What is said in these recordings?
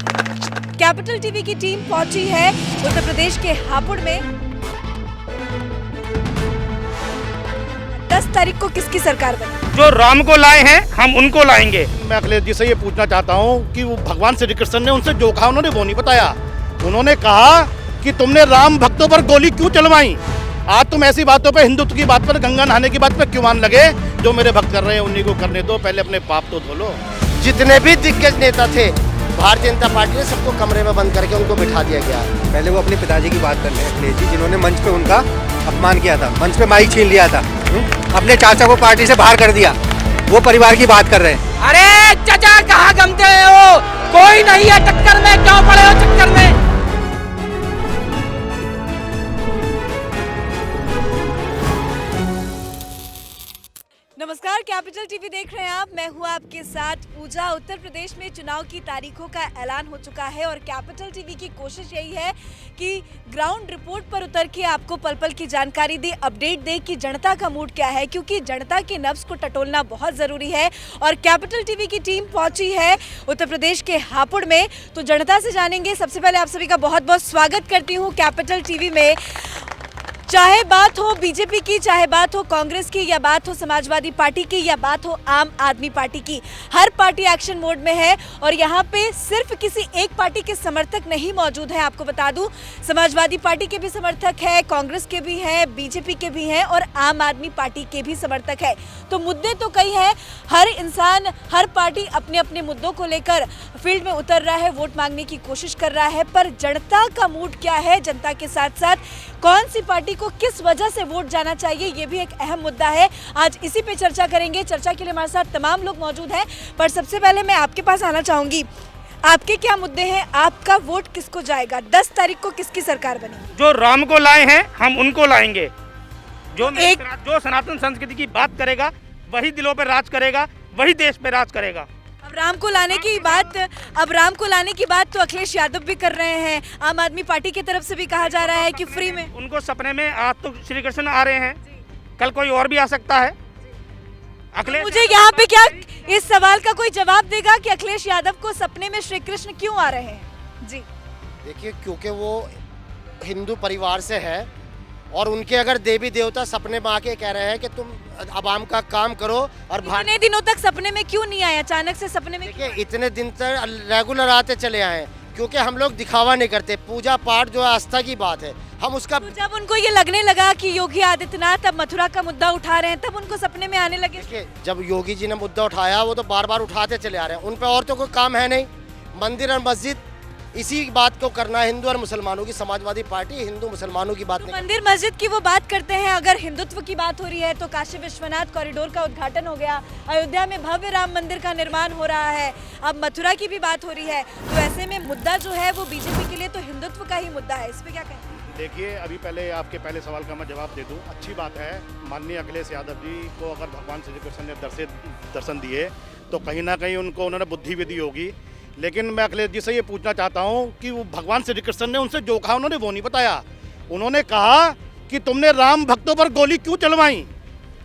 Capital TV की team पहुंची है उत्तर प्रदेश के हापुड़ में। 10 तारीख को किसकी सरकार बनी? जो राम को लाए हैं हम उनको लाएंगे। मैं अखिलेश जी से ये पूछना चाहता हूँ कि वो भगवान श्री कृष्ण ने उनसे जो कहा उन्होंने वो नहीं बताया। उन्होंने कहा कि तुमने राम भक्तों पर गोली क्यों चलवाई। आज तुम ऐसी बातों पे, हिंदुत्व की बात पर, गंगा नहाने की बात पर क्यों मान लगे। जो मेरे भक्त कर रहे हैं उन्हीं को करने दो, पहले अपने पाप तो धो लो। जितने भी दिग्गज नेता थे भारतीय जनता पार्टी ने सबको कमरे में बंद करके उनको बिठा दिया गया। पहले वो अपने पिताजी की बात कर रहे हैं अखिलेश जी, जिन्होंने मंच पे उनका अपमान किया था, मंच पे माइक छीन लिया था, अपने चाचा को पार्टी से बाहर कर दिया। वो परिवार की बात कर रहे हैं। अरे चाचा कहाँ गमते हो, कोई नहीं है टक्कर में, क्यों पड़े हो चक्कर में। नमस्कार, कैपिटल टीवी देख रहे हैं आप। मैं हूं आपके साथ पूजा। उत्तर प्रदेश में चुनाव की तारीखों का ऐलान हो चुका है और कैपिटल टीवी की कोशिश यही है कि ग्राउंड रिपोर्ट पर उतर के आपको पल पल की जानकारी दे, अपडेट दे कि जनता का मूड क्या है, क्योंकि जनता के नब्ज को टटोलना बहुत ज़रूरी है। और कैपिटल टीवी की टीम पहुंची है उत्तर प्रदेश के हापुड़ में, तो जनता से जानेंगे। सबसे पहले आप सभी का बहुत बहुत स्वागत करती हूँ कैपिटल टीवी में। चाहे बात हो बीजेपी की, चाहे बात हो कांग्रेस की, या बात हो समाजवादी पार्टी की, या बात हो आम आदमी पार्टी की, हर पार्टी एक्शन मोड में है। और यहाँ पे सिर्फ किसी एक पार्टी के समर्थक नहीं मौजूद हैं। आपको बता दूं, समाजवादी पार्टी के भी समर्थक है, कांग्रेस के भी हैं, बीजेपी के भी हैं और आम आदमी पार्टी के भी समर्थक है। तो मुद्दे तो कई हैं। हर इंसान, हर पार्टी अपने अपने मुद्दों को लेकर फील्ड में उतर रहा है, वोट मांगने की कोशिश कर रहा है। पर जनता का मूड क्या है, जनता के साथ साथ कौन सी पार्टी को किस वजह से वोट जाना चाहिए, ये भी एक अहम मुद्दा है। आज इसी पे चर्चा करेंगे। चर्चा के लिए हमारे साथ तमाम लोग मौजूद हैं, पर सबसे पहले मैं आपके पास आना चाहूंगी। आपके क्या मुद्दे हैं, आपका वोट किसको जाएगा? 10 तारीख को किसकी सरकार बनी? जो राम को लाए हैं हम उनको लाएंगे। जो सनातन संस्कृति की बात करेगा वही दिलों पर राज करेगा, वही देश पे राज करेगा। अब राम को लाने की बात तो अखिलेश यादव भी कर रहे हैं। आम आदमी पार्टी की तरफ से भी कहा जा रहा है कि फ्री में। उनको सपने में आज तो श्री कृष्ण आ रहे हैं, कल कोई और भी आ सकता है। अखिलेश, मुझे यहाँ पे क्या इस सवाल का कोई जवाब देगा कि अखिलेश यादव को सपने में श्री कृष्ण क्यों आ रहे हैं? जी देखिए, क्योंकि वो हिंदू परिवार से है और उनके अगर देवी देवता सपने में आके कह रहे हैं कि तुम आवाम का काम करो। और इतने दिनों तक सपने में क्यों नहीं आया? अचानक से सपने में देखिए, इतने दिन तक रेगुलर आते चले आए, क्योंकि हम लोग दिखावा नहीं करते। पूजा पाठ जो आस्था की बात है, हम उसका तो जब उनको ये लगने लगा कि योगी आदित्यनाथ अब मथुरा का मुद्दा उठा रहे हैं, तब उनको सपने में आने लगे। देखिए, जब योगी जी ने मुद्दा उठाया वो तो बार बार उठाते चले आ रहे हैं। उन पर और तो कोई काम है नहीं। मंदिर और मस्जिद, इसी बात को करना है। हिंदू और मुसलमानों की समाजवादी पार्टी हिंदू मुसलमानों की बात तो नहीं। मंदिर मस्जिद की वो बात करते हैं। अगर हिंदुत्व की बात हो रही है तो काशी विश्वनाथ कॉरिडोर का उद्घाटन हो गया, अयोध्या में भव्य राम मंदिर का निर्माण हो रहा है, अब मथुरा की भी बात हो रही है। तो ऐसे में मुद्दा जो है वो बीजेपी के लिए तो हिंदुत्व का ही मुद्दा है। इस पे क्या कहें? देखिए, अभी पहले आपके पहले सवाल का मैं जवाब दे दूं। अच्छी बात है, माननीय अखिलेश यादव जी को अगर भगवान श्री कृष्ण ने दर्शन दिए तो कहीं ना कहीं उन्होंने बुद्धि भी दी होगी। लेकिन मैं अखिलेश जी से ये पूछना चाहता हूँ कि वो भगवान श्री कृष्ण ने उनसे जो कहा उन्होंने वो नहीं बताया। उन्होंने कहा कि तुमने राम भक्तों पर गोली क्यों चलवाई।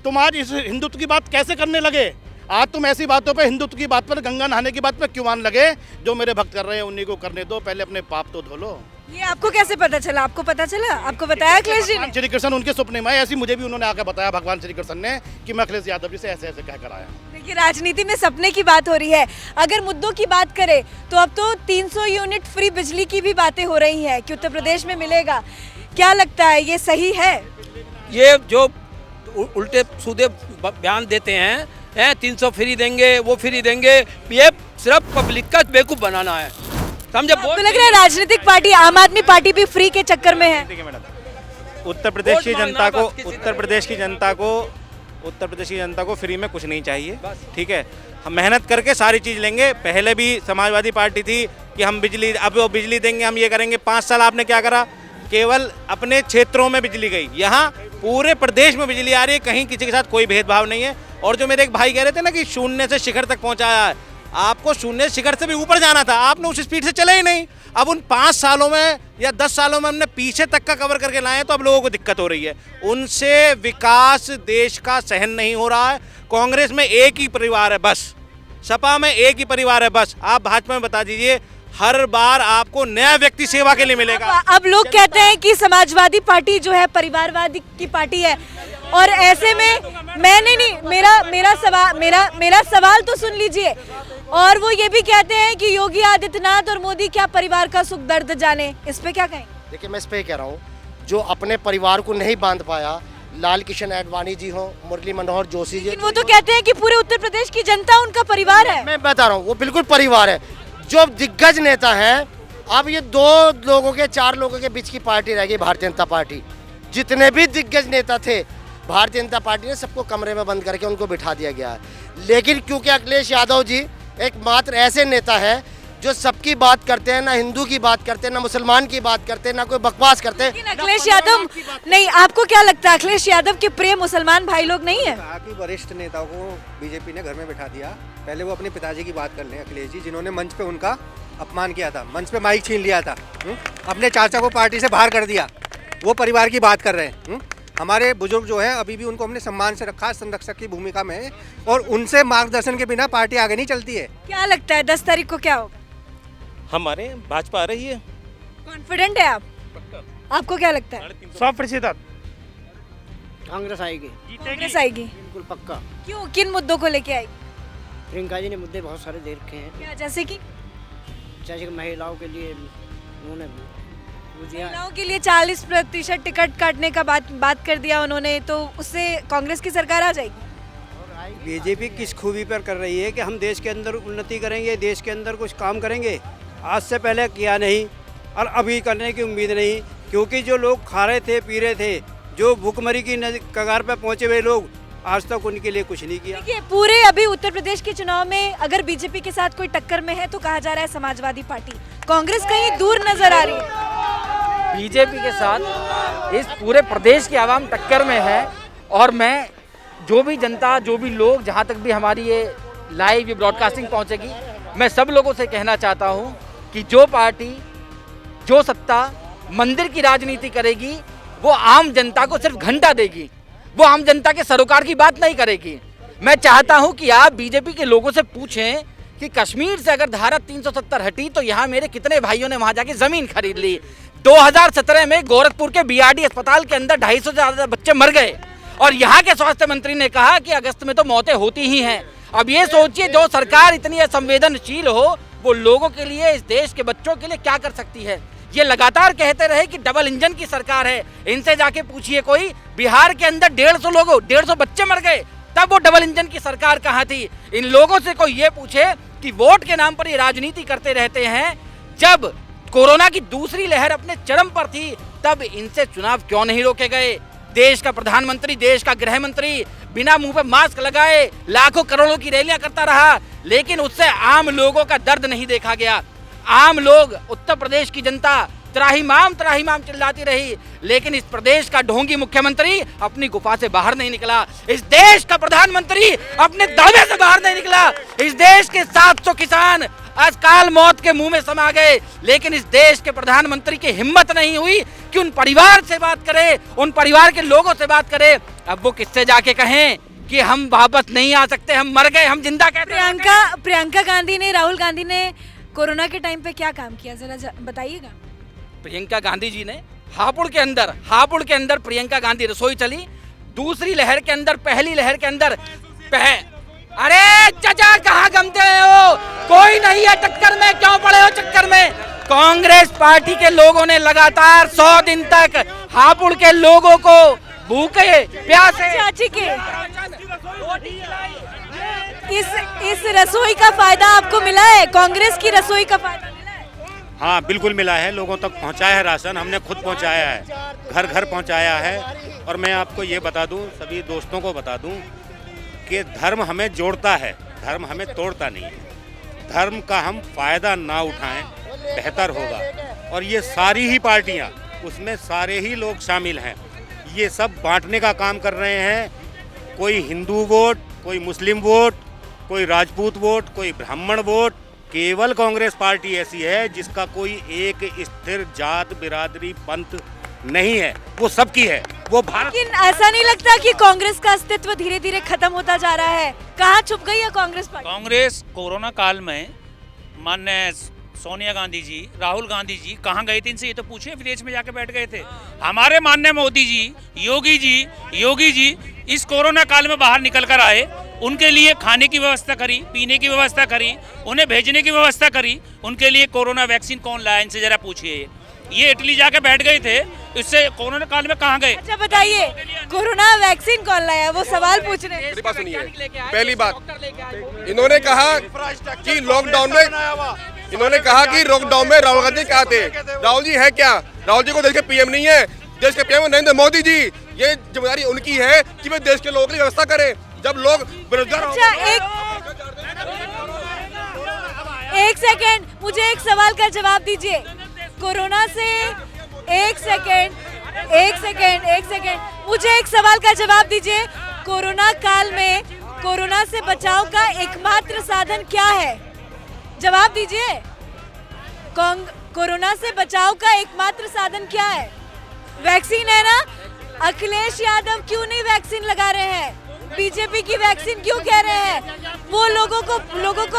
तुम आज इस हिंदुत्व की बात कैसे करने लगे। आज तुम ऐसी बातों पे, हिंदुत्व की बात पर, गंगा नहाने की बात पर क्यों मान लगे। जो मेरे भक्त कर रहे हैं उन्हीं को करने दो, पहले अपने पाप तो धो लो। ये आपको कैसे पता चला? आपको पता चला? आपको बताया अखिलेश जी ने? श्री कृष्ण उनके सपने में आए, ऐसी मुझे भी उन्होंने आकर बताया भगवान श्री कृष्ण ने कि मैं अखिलेश यादव जी से ऐसे ऐसे कहकर आया। देखिए, राजनीति में सपने की बात हो रही है। अगर मुद्दों की बात करें तो अब तो 300 यूनिट फ्री बिजली की भी बातें हो रही हैं कि उत्तर प्रदेश में मिलेगा। क्या लगता है, ये सही है? ये जो उल्टे सीधे बयान देते हैं 300 फ्री देंगे, वो फ्री देंगे, ये सिर्फ पब्लिक का बेवकूफ बनाना है, समझे? आपको लग रहा है राजनीतिक पार्टी आम आदमी पार्टी भी फ्री के चक्कर में है? देखिए मैडम, उत्तर प्रदेश की जनता को फ्री में कुछ नहीं चाहिए, ठीक है। हम मेहनत करके सारी चीज़ लेंगे। पहले भी समाजवादी पार्टी थी कि हम बिजली, अब वो बिजली देंगे, हम ये करेंगे। 5 साल आपने क्या करा? केवल अपने क्षेत्रों में बिजली गई। यहाँ पूरे प्रदेश में बिजली आ रही है, कहीं किसी के साथ कोई भेदभाव नहीं है। और जो मेरे एक भाई कह रहे थे ना कि शून्य से शिखर तक पहुँचाया है, आपको शून्य शिखर से भी ऊपर जाना था, आपने उस स्पीड से चले ही नहीं। अब उन 5 सालों में या 10 सालों में हमने पीछे तक का कवर करके लाए हैं, तो अब लोगों को दिक्कत हो रही है। उनसे विकास देश का सहन नहीं हो रहा है। कांग्रेस में एक ही परिवार है बस, सपा में एक ही परिवार है बस। आप भाजपा में बता दीजिए, हर बार आपको नया व्यक्ति सेवा के लिए मिलेगा। अब लोग कहते हैं कि समाजवादी पार्टी जो है परिवारवादी की पार्टी है, और ऐसे में मैंने नहीं, मेरा सवाल तो सुन लीजिए। और वो ये भी कहते हैं कि योगी आदित्यनाथ और मोदी क्या परिवार का सुख दर्द जाने, इस पे क्या कहें? देखिए, मैं इस पे कह रहा हूँ, जो अपने परिवार को नहीं बांध पाया, लाल कृष्ण आडवाणी जी हो, मुरली मनोहर जोशी जी, लेकिन वो तो कहते हैं कि पूरे उत्तर प्रदेश की जनता उनका परिवार है। मैं बता रहा हूँ, वो बिल्कुल परिवार है। जो दिग्गज नेता हैं, अब ये 2 लोगों के 4 लोगों के बीच की पार्टी रह गई भारतीय जनता पार्टी। जितने भी दिग्गज नेता थे, भारतीय जनता पार्टी ने सबको कमरे में बंद करके उनको बिठा दिया गया है। लेकिन क्योंकि अखिलेश यादव जी एकमात्र ऐसे नेता है जो सबकी बात करते हैं, ना हिंदू की बात करते हैं, ना मुसलमान की बात करते हैं, ना कोई बकवास करते हैं। लेकिन अखिलेश यादव नहीं, आपको क्या लगता है अखिलेश यादव के प्रिय मुसलमान भाई लोग नहीं है? कहा कि वरिष्ठ नेताओं को बीजेपी ने घर में बिठा दिया। पहले वो अपने पिताजी की बात कर लें, अखिलेश जी, जिन्होंने मंच पे उनका अपमान किया था, मंच पे माइक छीन लिया था, अपने चाचा को पार्टी से बाहर कर दिया। वो परिवार की बात कर रहे हैं। हमारे बुजुर्ग जो हैं अभी भी उनको हमने सम्मान से रखा, संरक्षक की भूमिका में, और उनसे मार्गदर्शन के बिना पार्टी आगे नहीं चलती है। क्या लगता है 10 तारीख को क्या होगा? हमारे भाजपा आ रही है। कॉन्फिडेंट है आप? आपको क्या लगता है? 100%। कांग्रेस आएगी, कांग्रेस आएगी? बिल्कुल पक्का। क्यों, किन मुद्दों को लेके आएगी? प्रियंका जी ने मुद्दे बहुत सारे दे रखे हैं, क्या, जैसे कि जैसे कि महिलाओं के लिए उन्होंने वो दिया है। महिलाओं के लिए 40% टिकट काटने का बात कर दिया उन्होंने, तो उससे कांग्रेस की सरकार आ जाएगी? बीजेपी किस खूबी पर कर रही है कि हम देश के अंदर उन्नति करेंगे, देश के अंदर कुछ काम करेंगे। आज से पहले किया नहीं और अभी करने की उम्मीद नहीं, क्योंकि जो लोग खा रहे थे, पी रहे थे, जो भूखमरी की कगार पर पहुंचे हुए लोग, आज तक उनके लिए कुछ नहीं किया। देखिए, पूरे अभी उत्तर प्रदेश के चुनाव में अगर बीजेपी के साथ कोई टक्कर में है तो कहा जा रहा है समाजवादी पार्टी। कांग्रेस कहीं दूर नजर आ रही है। बीजेपी के साथ इस पूरे प्रदेश की आवाम टक्कर में है, और मैं जो भी जनता, जो भी लोग, जहाँ तक भी हमारी ये लाइव ये ब्रॉडकास्टिंग पहुँचेगी, मैं सब लोगों से कहना चाहता हूँ कि जो पार्टी, जो सत्ता मंदिर की राजनीति करेगी, वो आम जनता को सिर्फ घंटा देगी, वो आम जनता के सरोकार की बात नहीं करेगी। मैं चाहता हूं कि आप बीजेपी के लोगों से पूछें कि कश्मीर से अगर धारा 370 हटी तो यहाँ मेरे कितने भाइयों ने वहां जाके जमीन खरीद ली। 2017 में गोरखपुर के बीआरडी अस्पताल के अंदर 250 से ज्यादा बच्चे मर गए, और यहाँ के स्वास्थ्य मंत्री ने कहा कि अगस्त में तो मौतें होती ही हैं। अब ये सोचिए, जो सरकार इतनी असंवेदनशील हो, वो लोगों के लिए, इस देश के बच्चों के लिए क्या कर सकती है। ये लगातार कहते रहे कि डबल इंजन की सरकार है। इनसे जाके पूछिए, कोई बिहार के अंदर 150 लोगों, 150 बच्चे मर गए, तब वो डबल इंजन की सरकार कहाँ थी। इन लोगों से कोई ये पूछे कि वोट के नाम पर ये राजनीति करते रहते हैं। जब कोरोना की दूसरी लहर अपने चरम पर थी, तब इनसे चुनाव क्यों नहीं रोके गए। देश का प्रधानमंत्री, देश का गृह मंत्री बिना मुंह पे मास्क लगाए लाखों करोड़ों की रैलियां करता रहा, लेकिन उससे आम लोगों का दर्द नहीं देखा गया। आम लोग, उत्तर प्रदेश की जनता त्राहिमाम चिल्लाती रही, लेकिन इस प्रदेश का ढोंगी मुख्यमंत्री अपनी गुफा से बाहर नहीं निकला। इस देश का प्रधानमंत्री अपने दावे से बाहर नहीं निकला। इस देश के 700 किसान अकाल मौत के मुंह में समा गए, लेकिन इस देश के प्रधानमंत्री की हिम्मत नहीं हुई कि उन परिवार से बात करे, उन परिवार के लोगों से बात करे। अब वो किससे जाके कहें कि हम वापस नहीं आ सकते, हम मर गए, हम जिंदा कहते हैं। प्रियंका गांधी ने, राहुल गांधी ने कोरोना के टाइम पे क्या काम किया, जरा बताइएगा। प्रियंका गांधी जी ने हापुड़ के अंदर प्रियंका गांधी रसोई चली। दूसरी लहर के अंदर, पहली लहर के अंदर अरे चाचा कहाँ गमते हो, कोई नहीं है टक्कर में, क्यों पड़े हो चक्कर में। कांग्रेस पार्टी के लोगों ने लगातार 100 दिन तक हापुड़ के लोगों को भूखे प्यासे चाची के इस रसोई का फायदा आपको मिला है, कांग्रेस की रसोई का फायदा मिला है? हाँ, बिल्कुल मिला है। लोगों तक पहुंचाया है राशन, हमने खुद पहुंचाया है, घर घर पहुंचाया है। और मैं आपको ये बता दूं, सभी दोस्तों को बता दूं कि धर्म हमें जोड़ता है, धर्म हमें तोड़ता नहीं है। धर्म का हम फायदा ना उठाएं, बेहतर होगा। और ये सारी ही पार्टियां, उसमें सारे ही लोग शामिल हैं, ये सब बांटने का काम कर रहे हैं। कोई हिंदू वोट, कोई मुस्लिम वोट, कोई राजपूत वोट, कोई ब्राह्मण वोट। केवल कांग्रेस पार्टी ऐसी है जिसका कोई एक स्थिर जात, बिरादरी, पंथ नहीं है, वो सबकी है, वो भारत। लेकिन ऐसा नहीं लगता कि कांग्रेस का अस्तित्व धीरे धीरे खत्म होता जा रहा है? कहाँ छुप गई है कांग्रेस पार्टी? कांग्रेस कोरोना काल में माननीय सोनिया गांधी जी, राहुल गांधी जी कहाँ गए थे? इनसे ये तो पूछे, विदेश में जाके बैठ गए थे। हमारे माननीय मोदी जी, योगी जी इस कोरोना काल में बाहर निकल कर आए, उनके लिए खाने की व्यवस्था करी, पीने की व्यवस्था करी, उन्हें भेजने की व्यवस्था करी। उनके लिए कोरोना वैक्सीन कौन लाया? इनसे जरा पूछिए। ये इटली जाके बैठ गए थे, इससे कोरोना काल में कहाँ गए? अच्छा बताइए, कोरोना वैक्सीन कौन लाया? वो सवाल पूछ रहे हैं। मेरी बात सुनिए। पहली बात, इन्होंने कहा कि लॉकडाउन में राहुल गांधी क्या थे? राहुल जी है क्या? राहुल जी को देश के पीएम नहीं है, देश के पीएम नरेंद्र मोदी जी। ये जिम्मेदारी उनकी है कि वे देश के लोगों की व्यवस्था करें। जब लोग बेरोजगार अच्छा, एक सेकेंड, मुझे एक सवाल का जवाब दीजिए। कोरोना से एक सेकेंड, मुझे एक सवाल का जवाब दीजिए। कोरोना काल में कोरोना से बचाव का एकमात्र साधन क्या है? जवाब दीजिए। कोरोना से बचाव का एकमात्र साधन क्या है? वैक्सीन है ना? अखिलेश यादव क्यों नहीं वैक्सीन लगा रहे हैं? बीजेपी की वैक्सीन क्यों कह रहे हैं? वो लोगों को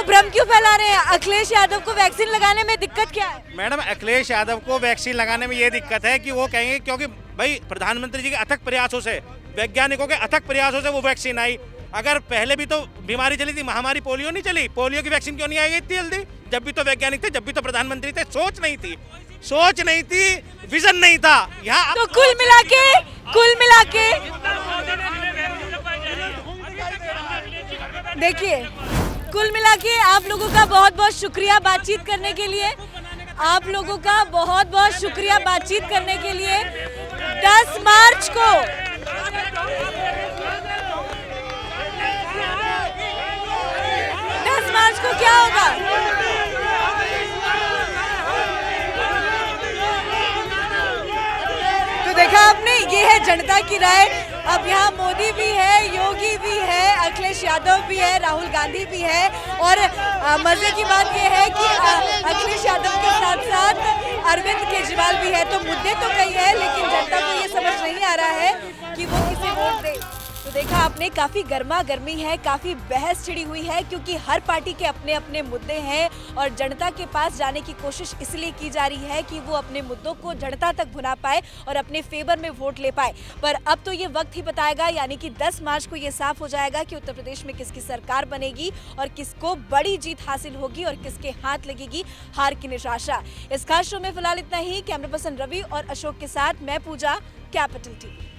भ्रम क्यों फैला रहे हैं? अखिलेश यादव को वैक्सीन लगाने में दिक्कत क्या है? मैडम, अखिलेश यादव को वैक्सीन लगाने में ये दिक्कत है कि वो कहेंगे क्योंकि भाई प्रधानमंत्री जी के अथक प्रयासों से, वैज्ञानिकों के अथक प्रयासों से वो वैक्सीन आई। अगर पहले भी तो बीमारी चली थी, महामारी पोलियो नहीं चली, पोलियो की वैक्सीन क्यों नहीं आई इतनी जल्दी? जब भी तो वैज्ञानिक थे, जब भी तो प्रधानमंत्री थे, सोच नहीं थी, विजन नहीं था। यहाँ तो कुल मिला के देखिए, कुल मिला के आप लोगों का बहुत बहुत शुक्रिया बातचीत करने के लिए। 10 मार्च को क्या होगा? तो देखा आपने, ये है जनता की राय। अब यहाँ मोदी भी है, योगी भी है, अखिलेश यादव भी है, राहुल गांधी भी है। और मजे की बात ये है कि अखिलेश यादव के साथ साथ अरविंद केजरीवाल भी है। तो मुद्दे तो कई है, लेकिन जनता को ये समझ नहीं आ रहा है कि वो किसे वोट दे। तो देखा आपने, काफ़ी गर्मा गर्मी है, काफ़ी बहस छिड़ी हुई है, क्योंकि हर पार्टी के अपने अपने मुद्दे हैं और जनता के पास जाने की कोशिश इसलिए की जा रही है कि वो अपने मुद्दों को जनता तक भुना पाए और अपने फेवर में वोट ले पाए। पर अब तो ये वक्त ही बताएगा, यानी कि 10 मार्च को ये साफ हो जाएगा कि उत्तर प्रदेश में किसकी सरकार बनेगी और किसको बड़ी जीत हासिल होगी और किसके हाथ लगेगी हार की निराशा। इस खास शो में फिलहाल इतना ही। कैमरा पर्सन रवि और अशोक के साथ मैं पूजा, कैपिटल टीवी।